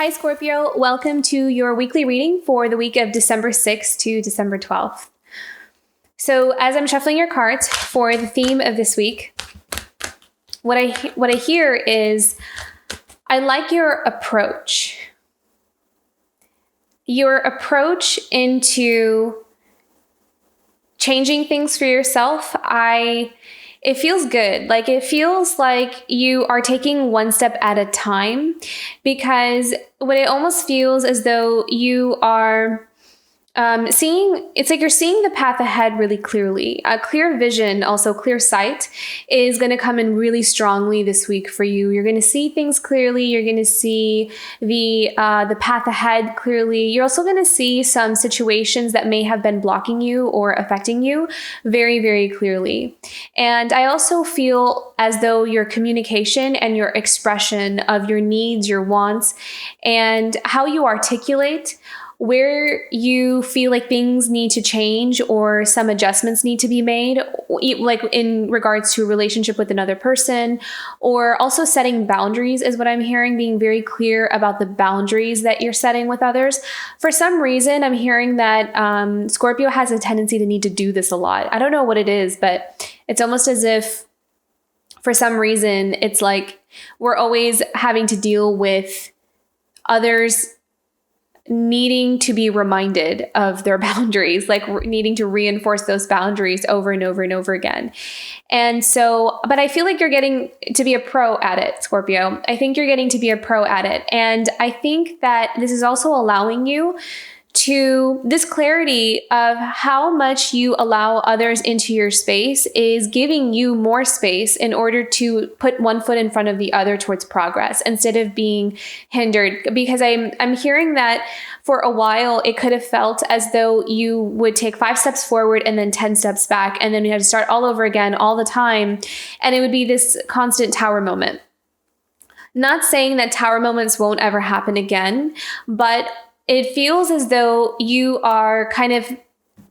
Hi, Scorpio. Welcome to your weekly reading for the week of December 6th to December 12th. So as I'm shuffling your cards for the theme of this week, what I hear is, I like your approach. Your approach into changing things for yourself, it feels good. Like it feels like you are taking one step at a time, because what it almost feels as though you are it's like you're seeing the path ahead really clearly. A clear vision, also clear sight, is going to come in really strongly this week for you. You're going to see things clearly. You're going to see the path ahead clearly. You're also going to see some situations that may have been blocking you or affecting you very, very clearly. And I also feel as though your communication and your expression of your needs, your wants, and how you articulate where you feel like things need to change or some adjustments need to be made, like in regards to a relationship with another person, or also setting boundaries is what I'm hearing, being very clear about the boundaries that you're setting with others. For some reason, I'm hearing that Scorpio has a tendency to need to do this a lot. I don't know what it is, but it's almost as if for some reason, it's like we're always having to deal with others needing to be reminded of their boundaries, like needing to reinforce those boundaries over and over and over again. And so, but I feel like you're getting to be a pro at it, Scorpio. I think you're getting to be a pro at it. And I think that this is also allowing you to this clarity of how much you allow others into your space is giving you more space in order to put one foot in front of the other towards progress instead of being hindered. Because I'm hearing that for a while, it could have felt as though you would take 5 steps forward and then 10 steps back, and then you had to start all over again all the time. And it would be this constant tower moment. Not saying that tower moments won't ever happen again, but it feels as though you are kind of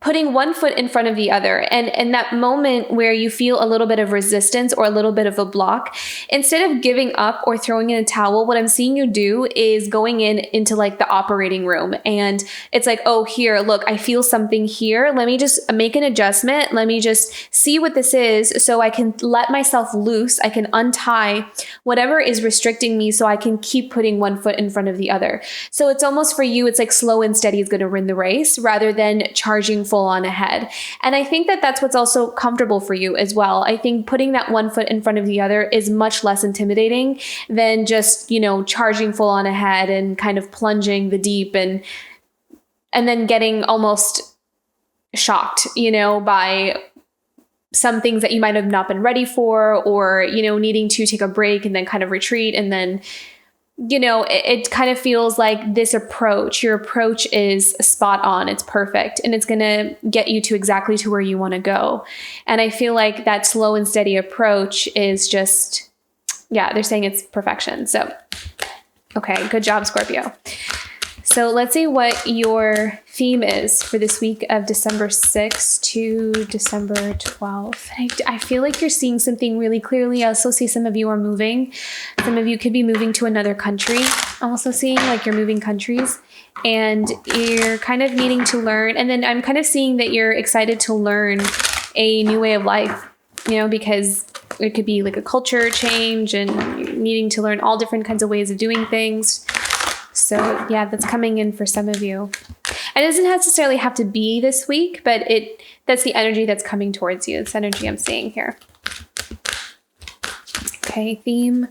putting one foot in front of the other. And that moment where you feel a little bit of resistance or a little bit of a block, instead of giving up or throwing in a towel, what I'm seeing you do is going into like the operating room. And it's like, oh, here, look, I feel something here. Let me just make an adjustment. Let me just see what this is so I can let myself loose. I can untie whatever is restricting me so I can keep putting one foot in front of the other. So it's almost for you, it's like slow and steady is going to win the race rather than charging full on ahead. And I think that that's what's also comfortable for you as well. I think putting that one foot in front of the other is much less intimidating than just, charging full on ahead and kind of plunging the deep and then getting almost shocked, by some things that you might have not been ready for, or, needing to take a break and then kind of retreat. And then it kind of feels like this approach, your approach is spot on. It's perfect. And it's going to get you to exactly to where you want to go. And I feel like that slow and steady approach is just, they're saying it's perfection. So, okay, good job, Scorpio. So let's see what your theme is for this week of December 6th to December 12th. I feel like you're seeing something really clearly. I also see some of you are moving. Some of you could be moving to another country. I'm also seeing like you're moving countries and you're kind of needing to learn. And then I'm kind of seeing that you're excited to learn a new way of life, because it could be like a culture change and needing to learn all different kinds of ways of doing things. So that's coming in for some of you. It doesn't necessarily have to be this week, but that's the energy that's coming towards you. It's energy I'm seeing here. Okay, theme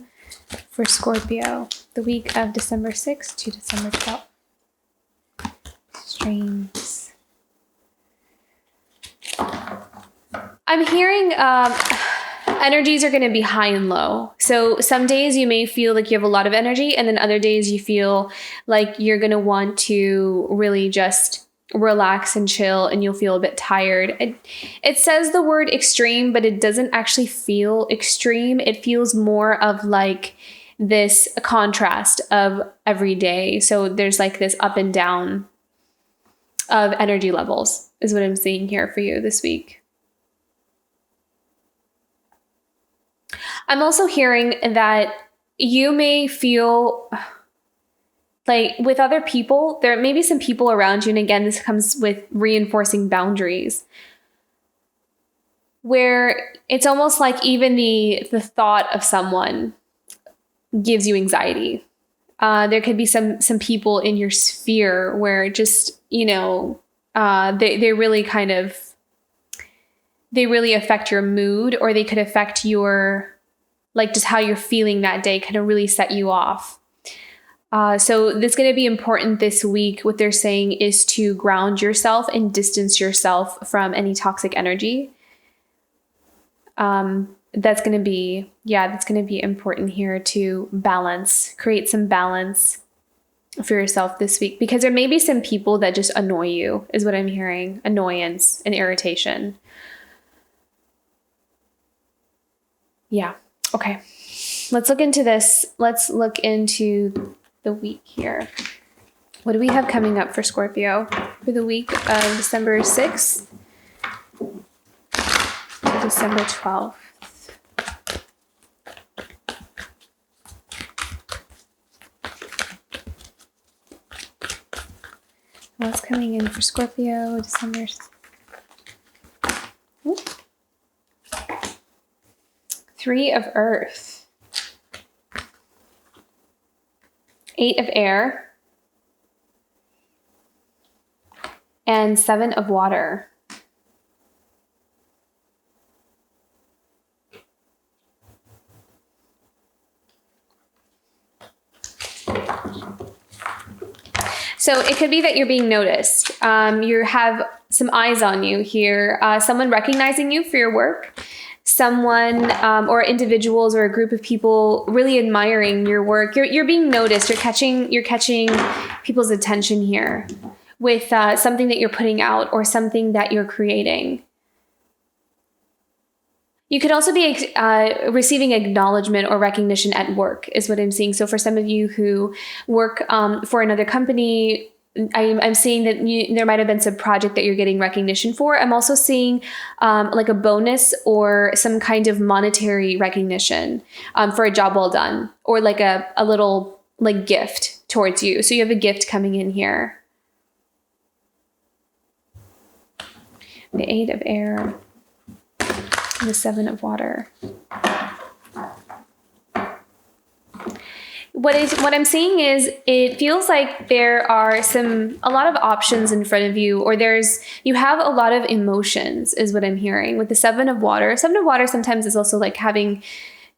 for Scorpio, the week of December 6th to December 12th. Streams. I'm hearing energies are going to be high and low. So some days you may feel like you have a lot of energy, and then other days you feel like you're going to want to really just relax and chill, and you'll feel a bit tired. It says the word extreme, but it doesn't actually feel extreme. It feels more of like this contrast of every day. So there's like this up and down of energy levels is what I'm seeing here for you this week. I'm also hearing that you may feel like with other people, there may be some people around you. And again, this comes with reinforcing boundaries, where it's almost like even the thought of someone gives you anxiety. There could be some people in your sphere where just, they really they really affect your mood, or they could affect your, like, just how you're feeling that day, kind of really set you off. So this is going to be important this week. What they're saying is to ground yourself and distance yourself from any toxic energy. That's going to be important here to create some balance for yourself this week, because there may be some people that just annoy you, is what I'm hearing. Annoyance and irritation. Yeah. Okay. Let's look into this. Let's look into the week here. What do we have coming up for Scorpio for the week of December 6th to December 12th? What's coming in for Scorpio, December? Ooh. 3 of Earth. 8 of Air. And 7 of Water. So it could be that you're being noticed. You have some eyes on you here. Someone recognizing you for your work. Someone or individuals or a group of people really admiring your work. You're being noticed. You're catching people's attention here with something that you're putting out or something that you're creating. You could also be receiving acknowledgement or recognition at work, is what I'm seeing. So for some of you who work for another company, I'm seeing that there might have been some project that you're getting recognition for. I'm also seeing like a bonus or some kind of monetary recognition for a job well done, or like a little like gift towards you. So you have a gift coming in here. The 8 of Air. The 7 of Water. What I'm seeing is it feels like there are a lot of options in front of you, or you have a lot of emotions, is what I'm hearing with the 7 of Water. 7 of Water sometimes is also like having,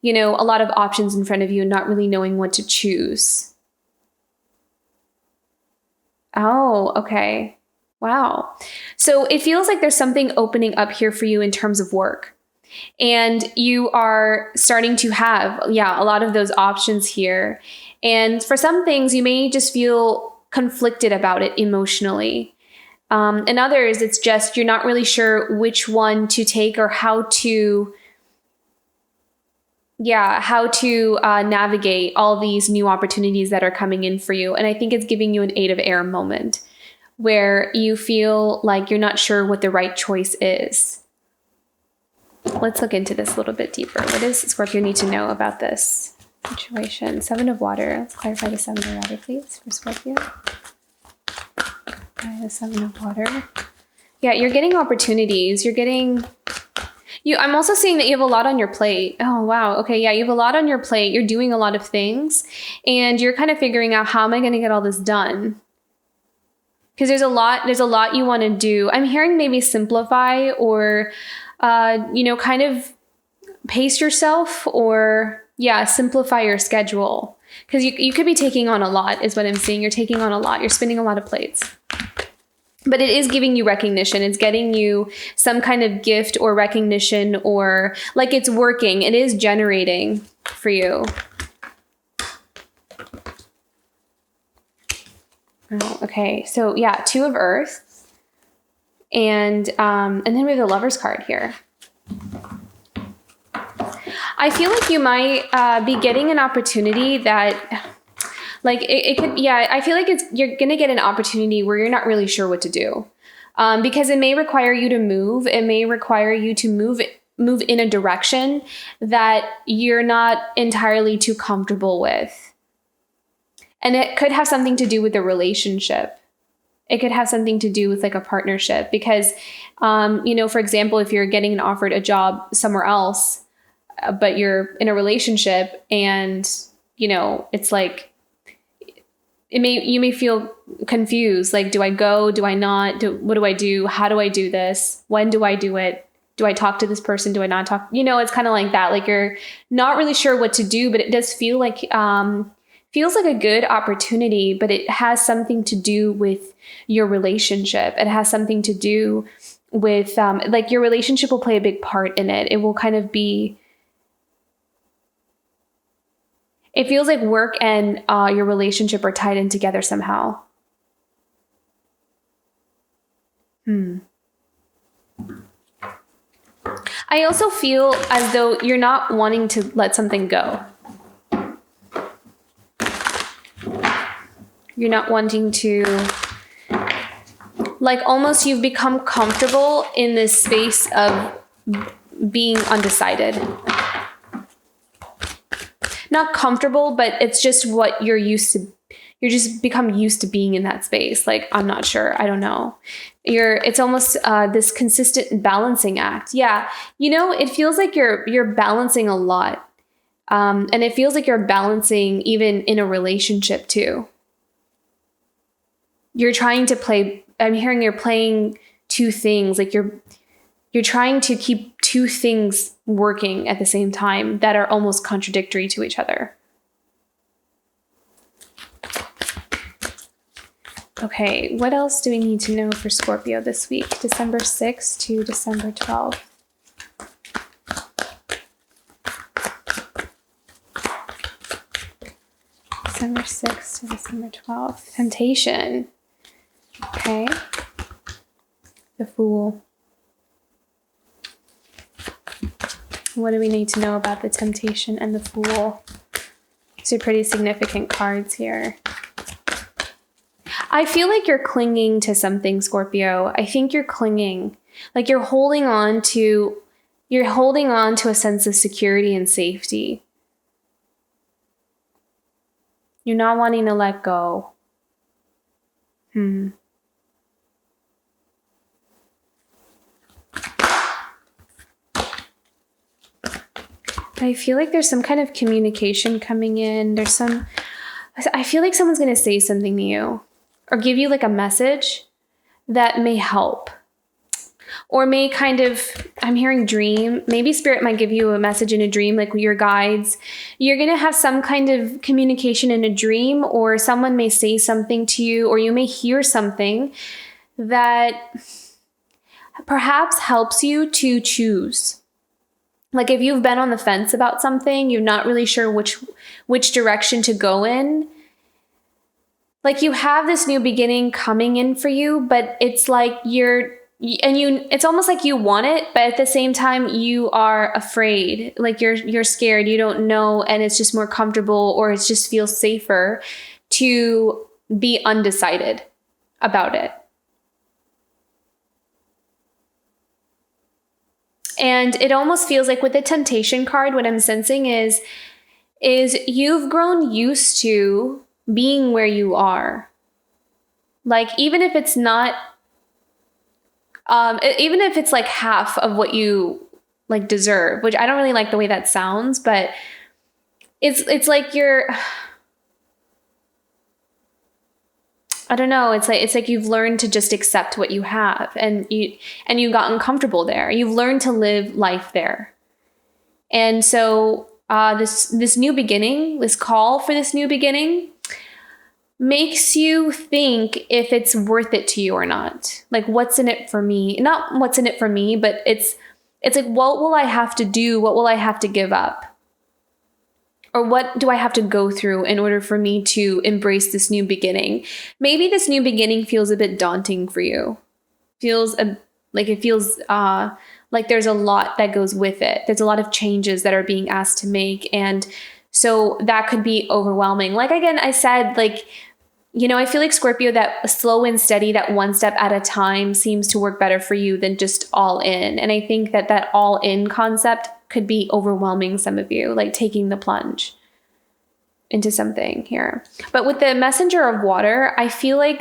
a lot of options in front of you and not really knowing what to choose. Oh, okay. Wow. So it feels like there's something opening up here for you in terms of work. And you are starting to have, a lot of those options here. And for some things, you may just feel conflicted about it emotionally. And others, it's just you're not really sure which one to take or how to navigate all these new opportunities that are coming in for you. And I think it's giving you an 8 of Air moment where you feel like you're not sure what the right choice is. Let's look into this a little bit deeper. What does Scorpio need to know about this situation? 7 of Water. Let's clarify the 7 of Water, please, for Scorpio. The 7 of Water. Yeah, you're getting opportunities. I'm also seeing that you have a lot on your plate. Oh, wow. Okay, yeah, you have a lot on your plate. You're doing a lot of things, and you're kind of figuring out, how am I going to get all this done? Because there's a lot you want to do. I'm hearing maybe simplify or kind of pace yourself, or simplify your schedule, because you could be taking on a lot, is what I'm seeing. You're taking on a lot. You're spinning a lot of plates, but it is giving you recognition. It's getting you some kind of gift or recognition, or like it's working. It is generating for you. Oh, okay. So 2 of Earth. And then we have the Lover's card here. I feel like you might be getting an opportunity that, like, it could, I feel like you're going to get an opportunity where you're not really sure what to do. Because it may require you to move. It may require you to move in a direction that you're not entirely too comfortable with. And it could have something to do with the relationship. It could have something to do with like a partnership because, for example, if you're getting offered a job somewhere else, but you're in a relationship and, it's like, you may feel confused. Like, do I go? Do I not? What do I do? How do I do this? When do I do it? Do I talk to this person? Do I not talk? It's kind of like that. Like you're not really sure what to do, but it does feel like, feels like a good opportunity, but it has something to do with your relationship. It has something to do with, like your relationship will play a big part in it. It will kind of be, it feels like work and your relationship are tied in together somehow. I also feel as though you're not wanting to let something go. You're not wanting to, like almost you've become comfortable in this space of being undecided. Not comfortable, but it's just what you're used to. You're just become used to being in that space. Like, I'm not sure. I don't know. It's almost this consistent balancing act. Yeah. It feels like you're balancing a lot. And it feels like you're balancing even in a relationship too. You're trying to play, I'm hearing you're playing two things. Like you're trying to keep two things working at the same time that are almost contradictory to each other. Okay, what else do we need to know for Scorpio this week? December 6th to December 12th. December 6th to December 12th. Temptation. Okay. The Fool. What do we need to know about the Temptation and the Fool? These are pretty significant cards here. I feel like you're clinging to something, Scorpio. I think you're clinging. Like you're holding on to a sense of security and safety. You're not wanting to let go. I feel like there's some kind of communication coming in. I feel like someone's going to say something to you or give you like a message that may help or may kind of, I'm hearing dream. Maybe spirit might give you a message in a dream, like your guides. You're going to have some kind of communication in a dream, or someone may say something to you, or you may hear something that perhaps helps you to choose. Like if you've been on the fence about something, you're not really sure which direction to go in. Like you have this new beginning coming in for you, but it's like it's almost like you want it, but at the same time you are afraid. Like you're scared, you don't know, and it's just more comfortable, or it just feels safer to be undecided about it. And it almost feels like with the Temptation card, what I'm sensing is you've grown used to being where you are. Like, even if it's not, even if it's like half of what you like deserve, which I don't really like the way that sounds, but it's like I don't know. It's like you've learned to just accept what you have, and you've gotten comfortable there. You've learned to live life there. And so this new beginning, this call for this new beginning makes you think if it's worth it to you or not. Like, what's in it for me? Not what's in it for me, but it's like, what will I have to do? What will I have to give up? Or what do I have to go through in order for me to embrace this new beginning? Maybe this new beginning feels a bit daunting for you. It feels like there's a lot that goes with it. There's a lot of changes that are being asked to make. And so that could be overwhelming. Like, again, I said, like, I feel like Scorpio, that slow and steady, that one step at a time seems to work better for you than just all in. And I think that all in concept could be overwhelming some of you, like taking the plunge. into something here. But with the messenger of water, I feel like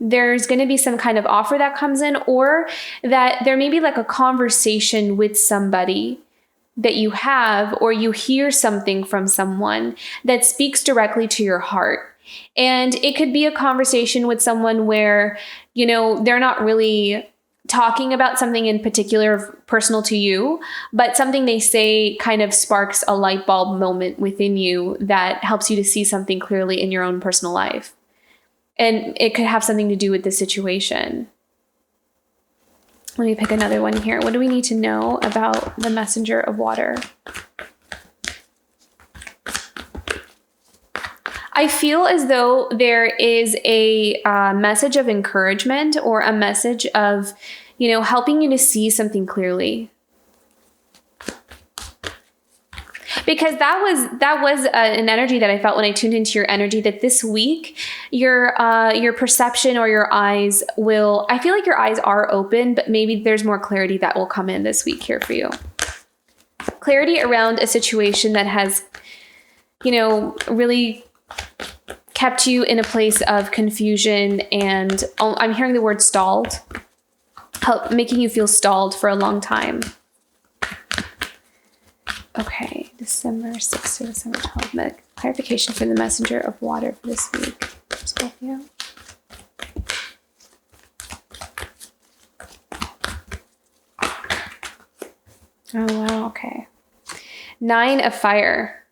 there's going to be some kind of offer that comes in, or that there may be like a conversation with somebody that you have, or you hear something from someone that speaks directly to your heart. And it could be a conversation with someone where, they're not really talking about something in particular personal to you, but something they say kind of sparks a light bulb moment within you that helps you to see something clearly in your own personal life. And it could have something to do with the situation. Let me pick another one here. What do we need to know about the messenger of water? I feel as though there is a message of encouragement, or a message of, helping you to see something clearly. Because that was an energy that I felt when I tuned into your energy, that this week your perception or your eyes I feel like your eyes are open, but maybe there's more clarity that will come in this week here for you. Clarity around a situation that has, really kept you in a place of confusion, and I'm hearing the word stalled, making you feel stalled for a long time. Okay, December 6th to December 12th. Clarification for the messenger of water for this week, Scorpio. Oh, wow, okay. 9 of fire.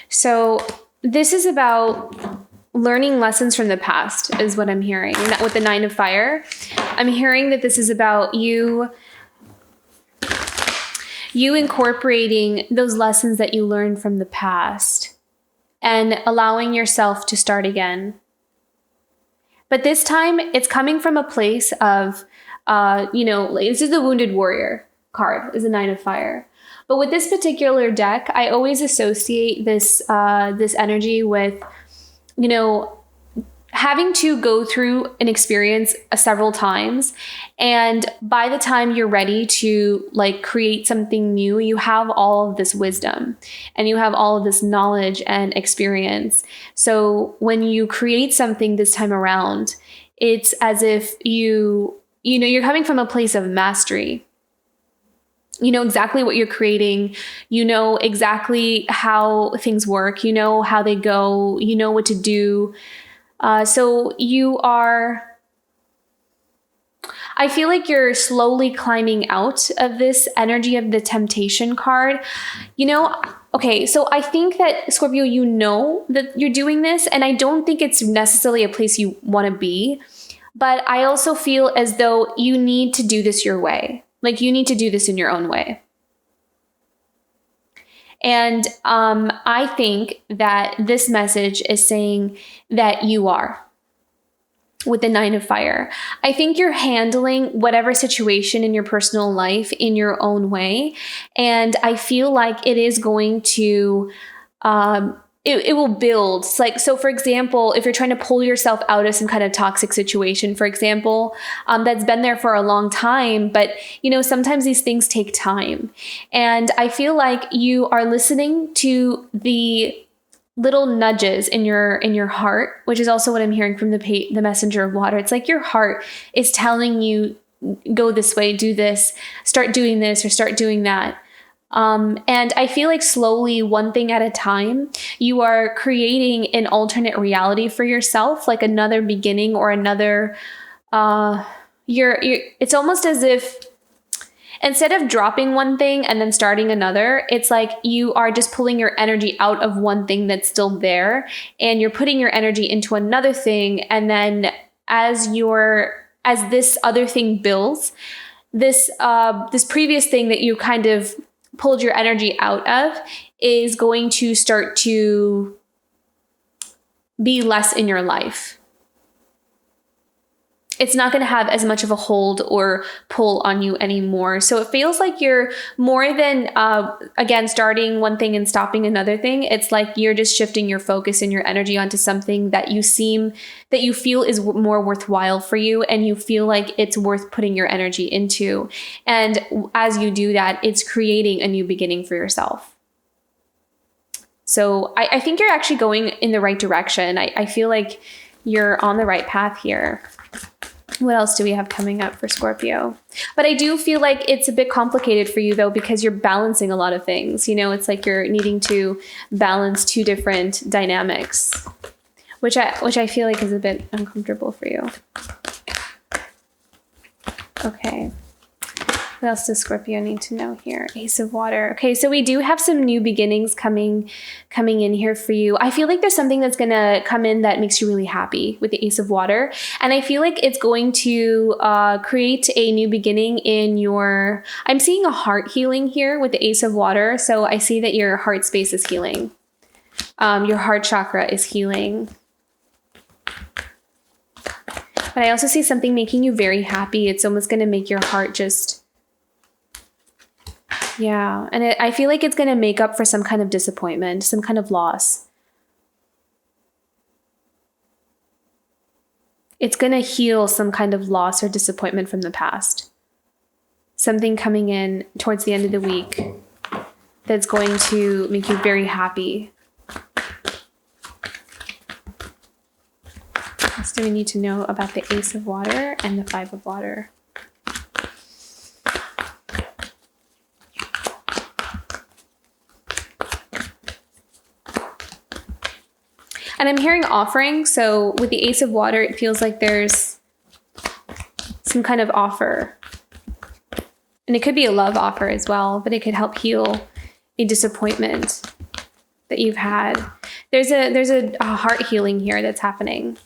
So this is about learning lessons from the past, is what I'm hearing. With the 9 of fire, I'm hearing that this is about you incorporating those lessons that you learned from the past and allowing yourself to start again. But this time it's coming from a place of, this is the wounded warrior card, is the 9 of fire. But with this particular deck, I always associate this energy with, having to go through an experience several times. And by the time you're ready to create something new, you have all of this wisdom and you have all of this knowledge and experience. So when you create something this time around, it's as if you're coming from a place of mastery. You know exactly what you're creating. You know exactly how things work. You know how they go. You know what to do. So I feel like you're slowly climbing out of this energy of the temptation card. Okay, so I think that Scorpio, that you're doing this, and I don't think it's necessarily a place you want to be, but I also feel as though you need to do this your way. You need to do this in your own way. And I think that this message is saying that you are, with the 9 of fire. I think you're handling whatever situation in your personal life in your own way. And I feel like it is going to, it will build. So for example, if you're trying to pull yourself out of some kind of toxic situation, for example, that's been there for a long time, but sometimes these things take time. And I feel like you are listening to the little nudges in your heart, which is also what I'm hearing from the messenger of water. It's like your heart is telling you, go this way, do this, start doing this, or start doing that. And I feel like slowly, one thing at a time, you are creating an alternate reality for yourself, like another beginning or another, it's almost as if instead of dropping one thing and then starting another, it's like you are just pulling your energy out of one thing that's still there, and you're putting your energy into another thing. And then as this other thing builds, this previous thing that you kind of pulled your energy out of is going to start to be less in your life. It's not going to have as much of a hold or pull on you anymore. So it feels like you're more than, again, starting one thing and stopping another thing. It's like you're just shifting your focus and your energy onto something that you feel is more worthwhile for you, and you feel like it's worth putting your energy into. And as you do that, it's creating a new beginning for yourself. So I think you're actually going in the right direction. I feel like you're on the right path here. What else do we have coming up for Scorpio? But I do feel like it's a bit complicated for you, though, because you're balancing a lot of things. You know, it's like you're needing to balance two different dynamics, which I feel like is a bit uncomfortable for you. Okay. What else does Scorpio need to know here? Ace of Water. Okay, so we do have some new beginnings coming in here for you. I feel like there's something that's going to come in that makes you really happy with the Ace of Water. And I feel like it's going to create a new beginning in your... I'm seeing a heart healing here with the Ace of Water. So I see that your heart space is healing. Your heart chakra is healing. But I also see something making you very happy. It's almost going to make your heart just... Yeah, and I feel like it's going to make up for some kind of disappointment, some kind of loss. It's going to heal some kind of loss or disappointment from the past. Something coming in towards the end of the week that's going to make you very happy. What else do we need to know about the Ace of Water and the Five of Water? And I'm hearing offering. So with the Ace of Water, it feels like there's some kind of offer. And it could be a love offer as well, but it could help heal a disappointment that you've had. There's a heart healing here that's happening.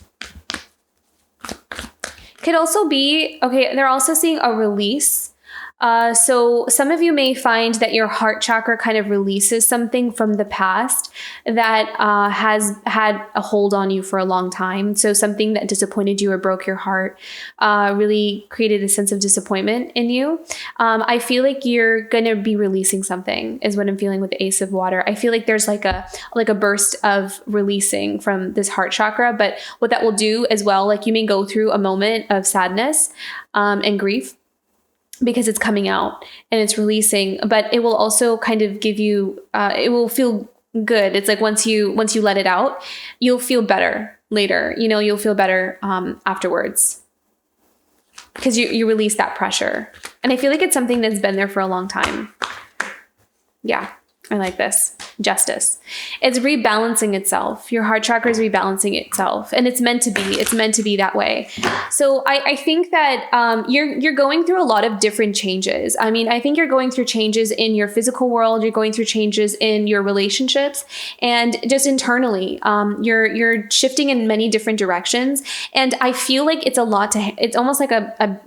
Could also be, okay, they're also seeing a release. So some of you may find that your heart chakra kind of releases something from the past that has had a hold on you for a long time. So something that disappointed you or broke your heart really created a sense of disappointment in you. I feel like you're going to be releasing something is what I'm feeling with the Ace of Water. I feel like there's like a burst of releasing from this heart chakra. But what that will do as well, like you may go through a moment of sadness and grief, because it's coming out and it's releasing, but it will also kind of give you, it will feel good. It's like once you let it out, you'll feel better later. You know, you'll feel better afterwards because you release that pressure. And I feel like it's something that's been there for a long time. Yeah, I like this. Justice. It's rebalancing itself. Your heart chakra is rebalancing itself, and it's meant to be. It's meant to be that way. So I think that you're going through a lot of different changes. I mean, I think you're going through changes in your physical world. You're going through changes in your relationships, and just internally, you're shifting in many different directions. And I feel like it's a lot to. It's almost like a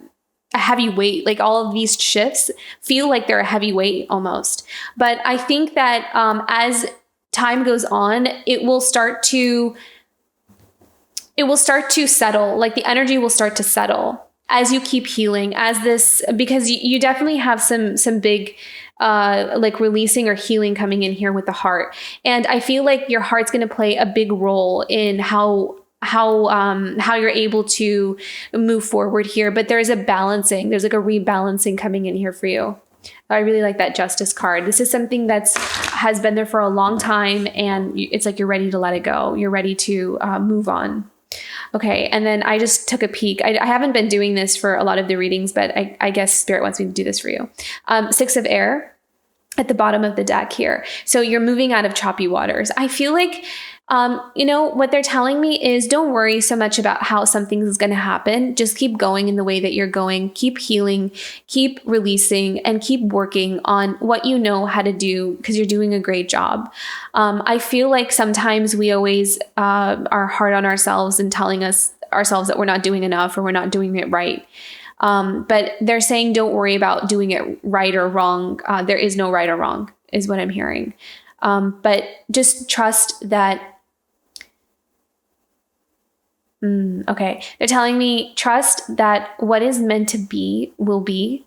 heavy weight. Like all of these shifts feel like they're a heavy weight almost. But I think that as time goes on, it will start to settle. Like the energy will start to settle as you keep healing, as this, because you definitely have some big like releasing or healing coming in here with the heart. And I feel like your heart's going to play a big role in how you're able to move forward here. But there's a balancing, there's like a rebalancing coming in here for you. I really like that Justice card. This is something has been there for a long time, and it's like you're ready to let it go. You're ready to move on. Okay, and then I just took a peek. I haven't been doing this for a lot of the readings, but I guess Spirit wants me to do this for you. Six of Air at the bottom of the deck here. So you're moving out of choppy waters. I feel like what they're telling me is don't worry so much about how something is going to happen. Just keep going in the way that you're going. Keep healing, keep releasing, and keep working on what you know how to do because you're doing a great job. I feel like sometimes we always are hard on ourselves and telling ourselves that we're not doing enough or we're not doing it right. But they're saying don't worry about doing it right or wrong. There is no right or wrong is what I'm hearing. But just trust that. Okay. They're telling me trust that what is meant to be will be,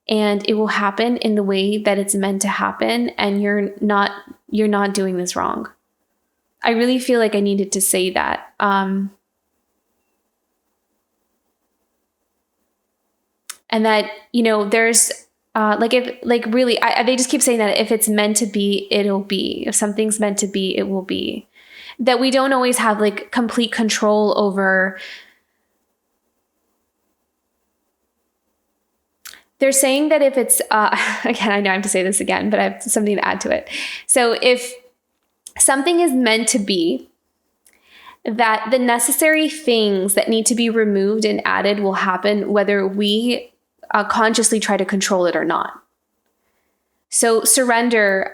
and it will happen in the way that it's meant to happen. And you're not doing this wrong. I really feel like I needed to say that. And that, there's they just keep saying that if it's meant to be, it'll be. If something's meant to be, it will be. That we don't always have like complete control over. They're saying that if it's, again, I know I have to say this again, but I have something to add to it. So if something is meant to be, that the necessary things that need to be removed and added will happen whether we consciously try to control it or not. So surrender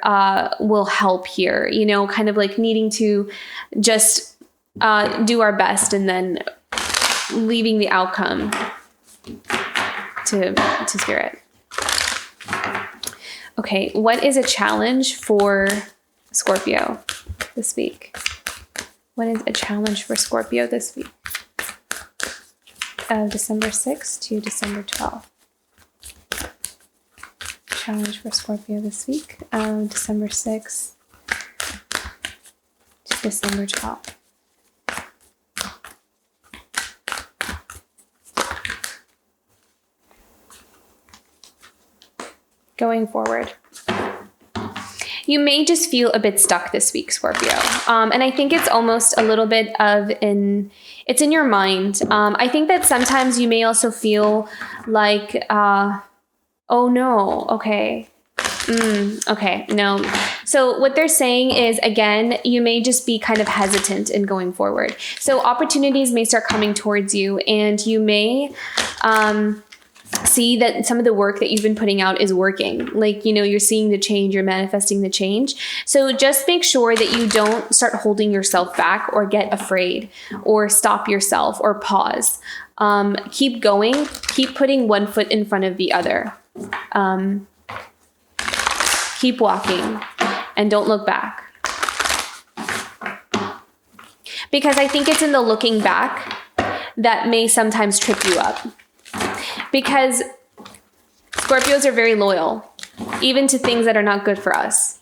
will help here, kind of like needing to just do our best and then leaving the outcome to spirit. Okay, what is a challenge for Scorpio this week? What is a challenge for Scorpio this week? December 6th to December 12th. Challenge for Scorpio this week. December 6th to December 12th. Going forward. You may just feel a bit stuck this week, Scorpio. And I think it's almost a little bit of it's in your mind. I think that sometimes you may also feel like, oh no, okay. Okay, no. So what they're saying is, again, you may just be kind of hesitant in going forward. So opportunities may start coming towards you, and you may see that some of the work that you've been putting out is working. Like, you're seeing the change, you're manifesting the change. So just make sure that you don't start holding yourself back or get afraid or stop yourself or pause. Keep going, keep putting one foot in front of the other. Keep walking and don't look back. Because I think it's in the looking back that may sometimes trip you up. Because Scorpios are very loyal, even to things that are not good for us.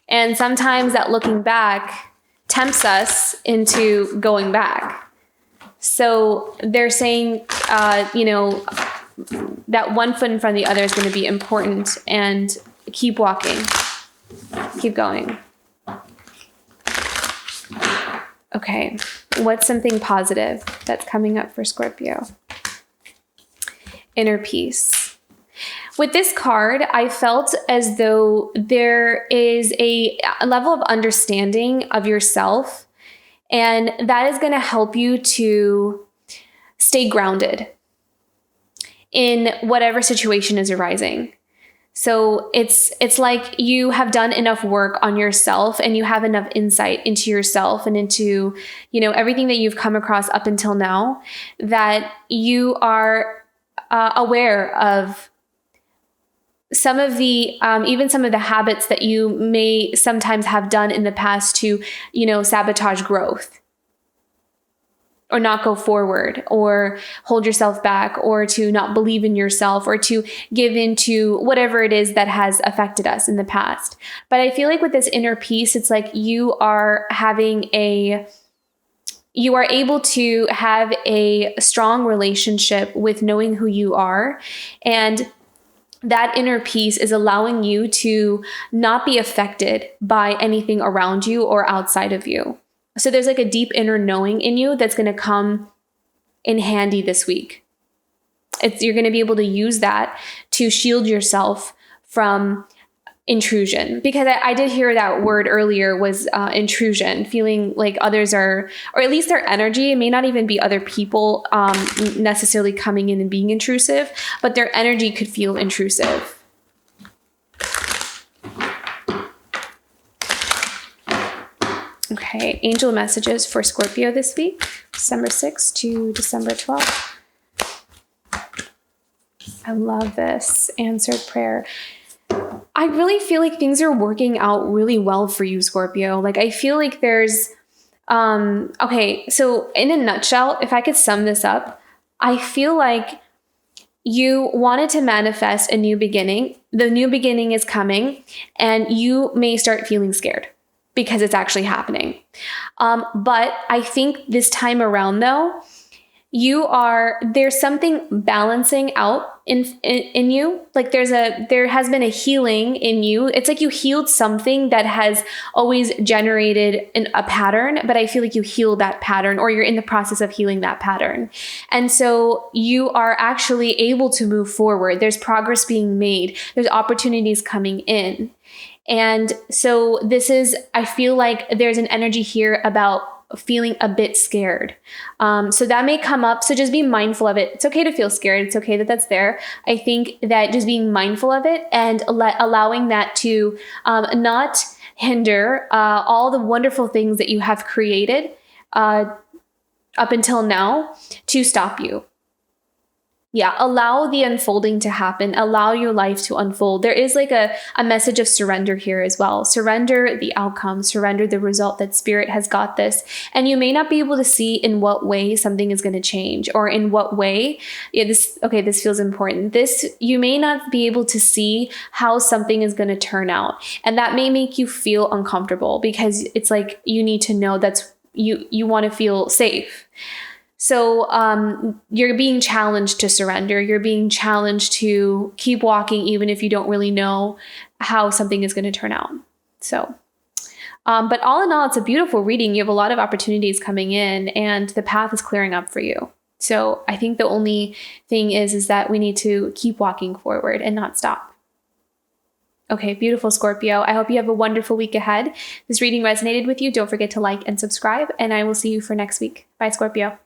And sometimes that looking back tempts us into going back. So they're saying, that one foot in front of the other is going to be important, and keep walking, keep going. Okay, what's something positive that's coming up for Scorpio? Inner peace. With this card, I felt as though there is a level of understanding of yourself, and that is going to help you to stay grounded in whatever situation is arising. So it's like you have done enough work on yourself, and you have enough insight into yourself and into, everything that you've come across up until now, that you are aware of some of the, even some of the habits that you may sometimes have done in the past to, sabotage growth, or not go forward, or hold yourself back, or to not believe in yourself, or to give into whatever it is that has affected us in the past. But I feel like with this inner peace, it's like you are able to have a strong relationship with knowing who you are. And that inner peace is allowing you to not be affected by anything around you or outside of you. So there's like a deep inner knowing in you that's going to come in handy this week. You're going to be able to use that to shield yourself from intrusion, because I did hear that word earlier was intrusion, feeling like others are, or at least their energy. It may not even be other people necessarily coming in and being intrusive, but their energy could feel intrusive. Okay, angel messages for Scorpio this week, December 6th to December 12th. I love this answered prayer. I really feel like things are working out really well for you, Scorpio. Like, I feel like there's, okay, so in a nutshell, if I could sum this up, I feel like you wanted to manifest a new beginning. The new beginning is coming, and you may start feeling scared because it's actually happening. But I think this time around, though, there's something balancing out in you. Like there has been a healing in you. It's like you healed something that has always generated a pattern, but I feel like you healed that pattern, or you're in the process of healing that pattern. And so you are actually able to move forward. There's progress being made. There's opportunities coming in. And so I feel like there's an energy here about feeling a bit scared. So that may come up. So just be mindful of it. It's okay to feel scared. It's okay that that's there. I think that just being mindful of it and allowing that to not hinder all the wonderful things that you have created up until now to stop you. Yeah, allow the unfolding to happen. Allow your life to unfold. There is like a message of surrender here as well. Surrender the outcome, surrender the result, that spirit has got this. And you may not be able to see in what way something is going to change, or in what way. This feels important. You may not be able to see how something is going to turn out. And that may make you feel uncomfortable, because it's like you need to know you want to feel safe. So you're being challenged to surrender. You're being challenged to keep walking, even if you don't really know how something is going to turn out. So, but all in all, it's a beautiful reading. You have a lot of opportunities coming in, and the path is clearing up for you. So I think the only thing is that we need to keep walking forward and not stop. Okay, beautiful Scorpio. I hope you have a wonderful week ahead. This reading resonated with you. Don't forget to like and subscribe, and I will see you for next week. Bye, Scorpio.